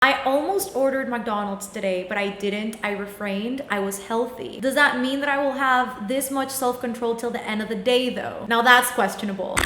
I almost ordered McDonald's today, but I didn't. I refrained. I was healthy. Does that mean that I will have this much self-control till the end of the day though? Now that's questionable.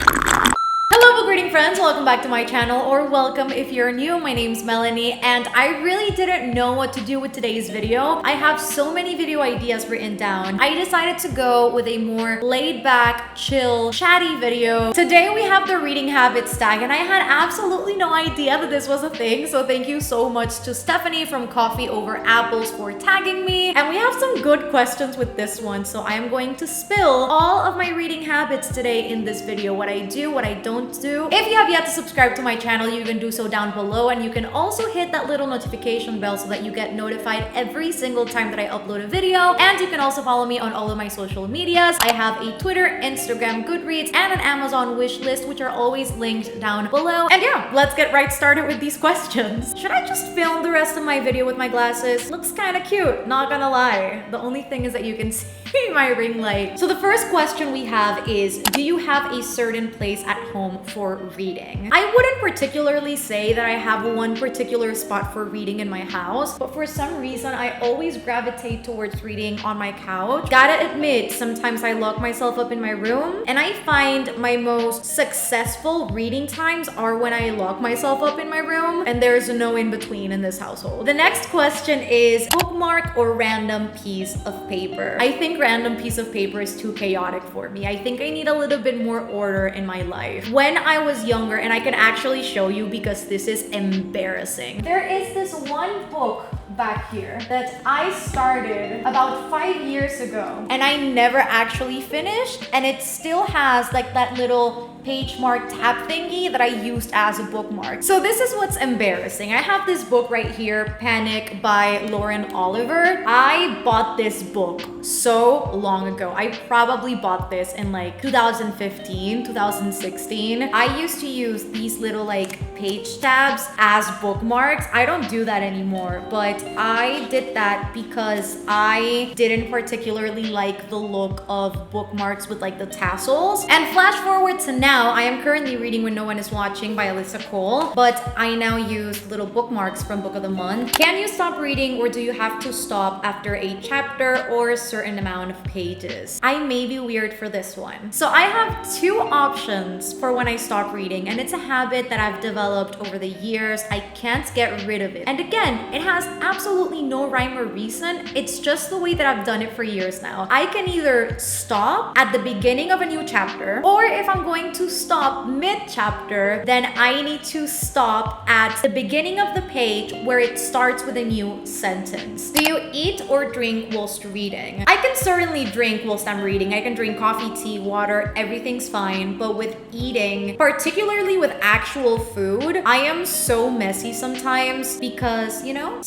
Hello book reading friends, welcome back to my channel, or welcome if you're new. My name's Melanie and I really didn't know what to do with today's video. I have so many video ideas written down. I decided to go with a more laid back, chill, chatty video. Today we have the reading habits tag and I had absolutely no idea that this was a thing, so thank you so much to Stephanie from Coffee Over Apples for tagging me. And we have some good questions with this one, so I am going to spill all of my reading habits today in this video. What I do, what I don't do. If you have yet to subscribe to my channel, you can do so down below, and you can also hit that little notification bell so that you get notified every single time that I upload a video. And you can also follow me on all of my social medias. I have a Twitter, Instagram, Goodreads, and an Amazon wish list, which are always linked down below. And yeah, let's get right started with these questions. Should I just film the rest of my video with my glasses? Looks kind of cute, not gonna lie. The only thing is that you can see my ring light. So the first question we have is, do you have a certain place at home for reading? I wouldn't particularly say that I have one particular spot for reading in my house, but for some reason I always gravitate towards reading on my couch. Gotta admit, sometimes I lock myself up in my room, and I find my most successful reading times are when I lock myself up in my room, and there's no in between in this household. The next question is bookmark or random piece of paper. I think random piece of paper is too chaotic for me. I think I need a little bit more order in my life. When I was younger, and I can actually show you because this is embarrassing. There is this one book back here that I started about 5 years ago and I never actually finished, and it still has like that little page mark tab thingy that I used as a bookmark. So this is what's embarrassing. I have this book right here, Panic by Lauren Oliver. I bought this book so long ago. I probably bought this in like 2015, 2016. I used to use these little like page tabs as bookmarks. I don't do that anymore, but I did that because I didn't particularly like the look of bookmarks with like the tassels. And flash forward to now, I am currently reading When No One Is Watching by Alyssa Cole, but I now use little bookmarks from Book of the Month. Can you stop reading, or do you have to stop after a chapter or a certain amount of pages? I may be weird for this one. So I have two options for when I stop reading, and it's a habit that I've developed over the years. I can't get rid of it. And again, it has absolutely no rhyme or reason. It's just the way that I've done it for years now. I can either stop at the beginning of a new chapter, or if I'm going to stop mid-chapter, then I need to stop at the beginning of the page where it starts with a new sentence. Do you eat or drink whilst reading? I can certainly drink whilst I'm reading. I can drink coffee, tea, water, everything's fine. But with eating, particularly with actual food, I am so messy sometimes because, you know,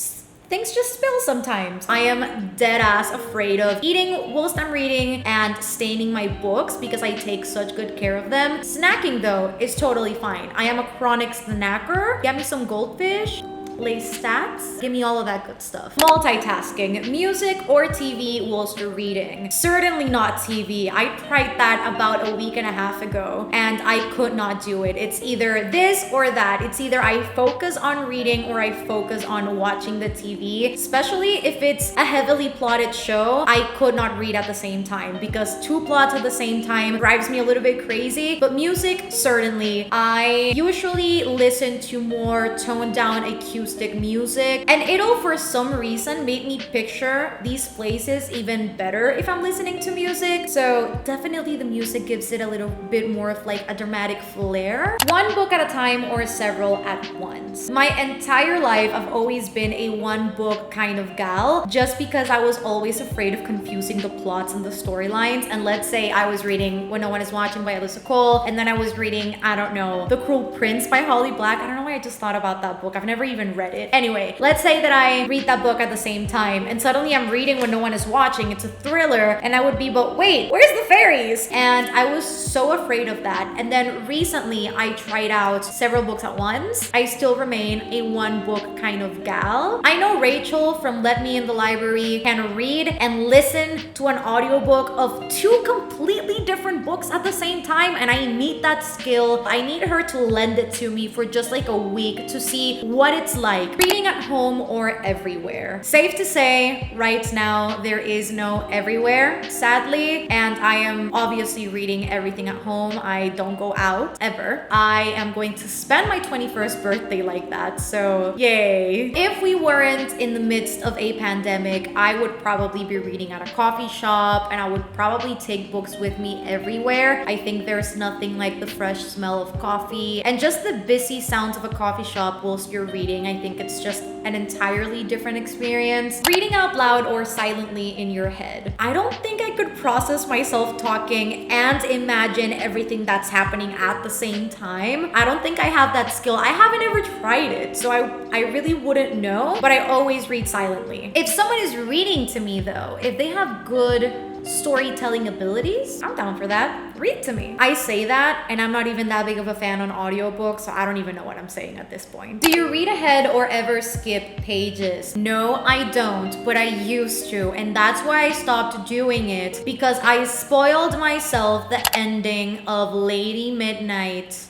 things just spill sometimes. I am dead ass afraid of eating whilst I'm reading and staining my books because I take such good care of them. Snacking though is totally fine. I am a chronic snacker. Get me some goldfish, Lace stats, give me all of that good stuff. Multitasking, music or TV whilst you're reading. Certainly not TV. I tried that about a week and a half ago and I could not do it. It's either this or that. It's either I focus on reading or I focus on watching the TV. Especially if it's a heavily plotted show, I could not read at the same time because two plots at the same time drives me a little bit crazy. But music, certainly. I usually listen to more toned down acoustic music, and it'll for some reason make me picture these places even better if I'm listening to music. So definitely the music gives it a little bit more of like a dramatic flair. One book at a time or several at once. My entire life I've always been a one book kind of gal, just because I was always afraid of confusing the plots and the storylines. And let's say I was reading When No One Is Watching by Alyssa Cole, and then I was reading, I don't know, The Cruel Prince by Holly Black. I don't know why I just thought about that book. I've never even read it. Anyway, let's say that I read that book at the same time and suddenly I'm reading When No One Is Watching. It's a thriller and I would be, but wait, where's the fairies? And I was so afraid of that. And then recently I tried out several books at once. I still remain a one book kind of gal. I know Rachel from Let Me in the Library can read and listen to an audiobook of two completely different books at the same time, and I need that skill. I need her to lend it to me for just like a week to see what it's like like? Reading at home or everywhere? Safe to say, right now, there is no everywhere, sadly. And I am obviously reading everything at home. I don't go out ever. I am going to spend my 21st birthday like that, so yay. If we weren't in the midst of a pandemic, I would probably be reading at a coffee shop, and I would probably take books with me everywhere. I think there's nothing like the fresh smell of coffee and just the busy sounds of a coffee shop whilst you're reading. I think it's just an entirely different experience. Reading out loud or silently in your head. I don't think I could process myself talking and imagine everything that's happening at the same time. I don't think I have that skill. I haven't ever tried it, so I really wouldn't know, but I always read silently. If someone is reading to me though, if they have good storytelling abilities, I'm down for that. Read to me. I say that, and I'm not even that big of a fan on audiobooks, so I don't even know what I'm saying at this point. Do you read ahead or ever skip pages? No, I don't, but I used to, and that's why I stopped doing it, because I spoiled myself the ending of Lady Midnight.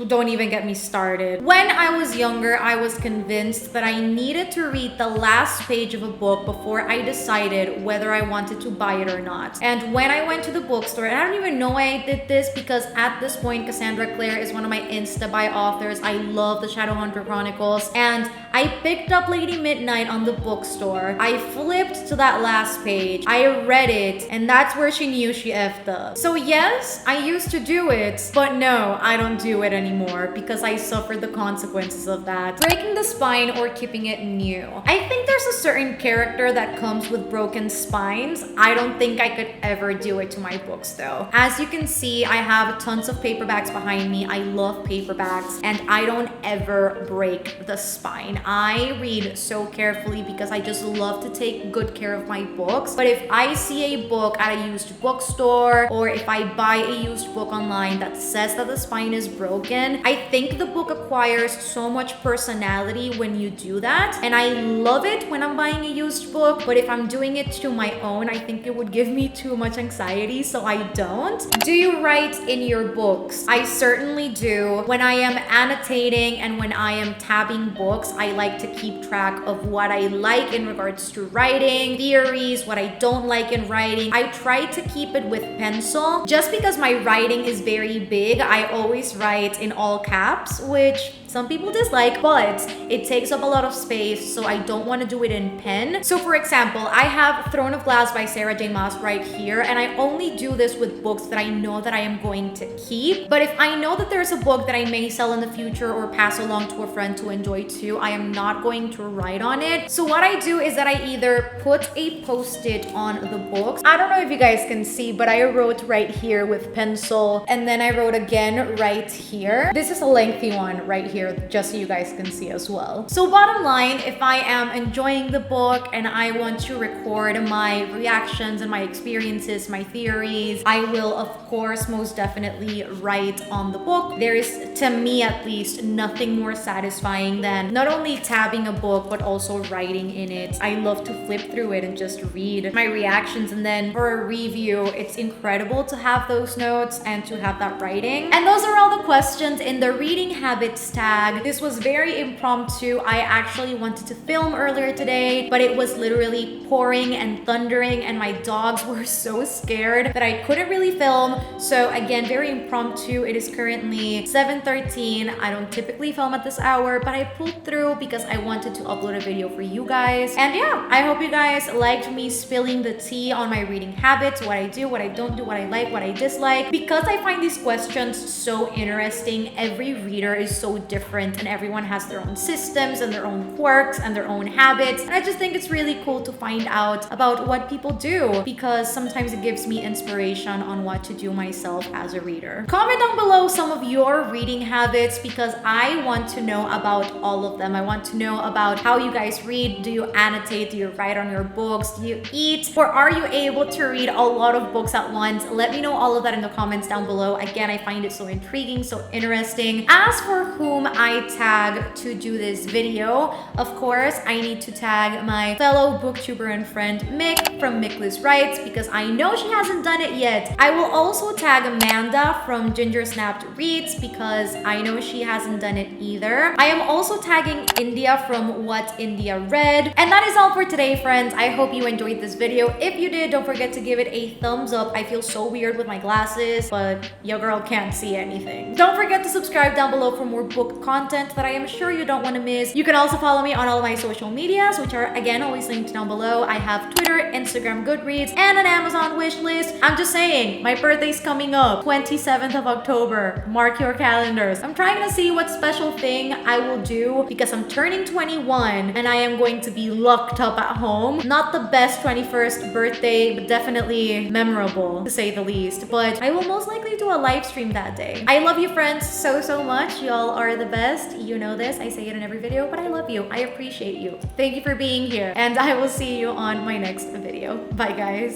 Don't even get me started. When I was younger, I was convinced that I needed to read the last page of a book before I decided whether I wanted to buy it or not. And when I went to the bookstore, and I don't even know why I did this, because at this point, Cassandra Clare is one of my insta-buy authors. I love the Shadowhunter Chronicles, and I picked up Lady Midnight on the bookstore. I flipped to that last page. I read it, and that's where she knew she effed up. So yes, I used to do it, but no, I don't do it anymore because I suffered the consequences of that. Breaking the spine or keeping it new. I think there's a certain character that comes with broken spines. I don't think I could ever do it to my books though. As you can see, I have tons of paperbacks behind me. I love paperbacks, and I don't ever break the spine. I read so carefully because I just love to take good care of my books. But if I see a book at a used bookstore, or if I buy a used book online that says that the spine is broken, I think the book acquires so much personality when you do that. And I love it when I'm buying a used book, but if I'm doing it to my own, I think it would give me too much anxiety, so I don't. Do you write in your books? I certainly do. When I am annotating and when I am tabbing books, I like to keep track of what I like in regards to writing, theories, what I don't like in writing. I try to keep it with pencil. Just because my writing is very big, I always write in all caps, which some people dislike, but it takes up a lot of space, so I don't want to do it in pen. So for example, I have Throne of Glass by Sarah J. Maas right here, and I only do this with books that I know that I am going to keep. But if I know that there's a book that I may sell in the future or pass along to a friend to enjoy too, I am not going to write on it. So what I do is that I either put a post-it on the books. I don't know if you guys can see, but I wrote right here with pencil, and then I wrote again right here. This is a lengthy one right here, just so you guys can see as well. So bottom line, if I am enjoying the book and I want to record my reactions and my experiences, my theories, I will of course most definitely write on the book. There is, to me at least, nothing more satisfying than not only tabbing a book but also writing in it. I love to flip through it and just read my reactions, and then for a review, it's incredible to have those notes and to have that writing. And those are all the questions in the reading habits tag. This was very impromptu. I actually wanted to film earlier today, but it was literally pouring and thundering, and my dogs were so scared that I couldn't really film. So again, very impromptu. It is currently 7:13. I don't typically film at this hour, but I pulled through because I wanted to upload a video for you guys. And yeah, I hope you guys liked me spilling the tea on my reading habits, what I do, what I don't do, what I like, what I dislike. Because I find these questions so interesting. Every reader is so different, and everyone has their own systems and their own quirks and their own habits. And I just think it's really cool to find out about what people do, because sometimes it gives me inspiration on what to do myself as a reader. Comment down below some of your reading habits, because I want to know about all of them. I want to know about how you guys read. Do you annotate? Do you write on your books? Do you eat? Or are you able to read a lot of books at once? Let me know all of that in the comments down below. Again, I find it so intriguing, so interesting. As for whom I tag to do this video. Of course, I need to tag my fellow booktuber and friend Mick from Mickless Writes because I know she hasn't done it yet. I will also tag Amanda from Ginger Snapped Reads because I know she hasn't done it either. I am also tagging India from What India Read. And that is all for today, friends. I hope you enjoyed this video. If you did, don't forget to give it a thumbs up. I feel so weird with my glasses, but your girl can't see anything. Don't forget to subscribe down below for more book content that I am sure you don't want to miss. You can also follow me on all of my social medias, which are again always linked down below. I have Twitter, Instagram, Goodreads, and an Amazon wish list. I'm just saying, my birthday's coming up, 27th of October. Mark your calendars. I'm trying to see what special thing I will do because I'm turning 21 and I am going to be locked up at home. Not the best 21st birthday, but definitely memorable to say the least. But I will most likely do a live stream that day. I love you, friends, so much. Y'all are the best. You know this. I say it in every video, but I love you. I appreciate you. Thank you for being here, and I will see you on my next video. Bye, guys.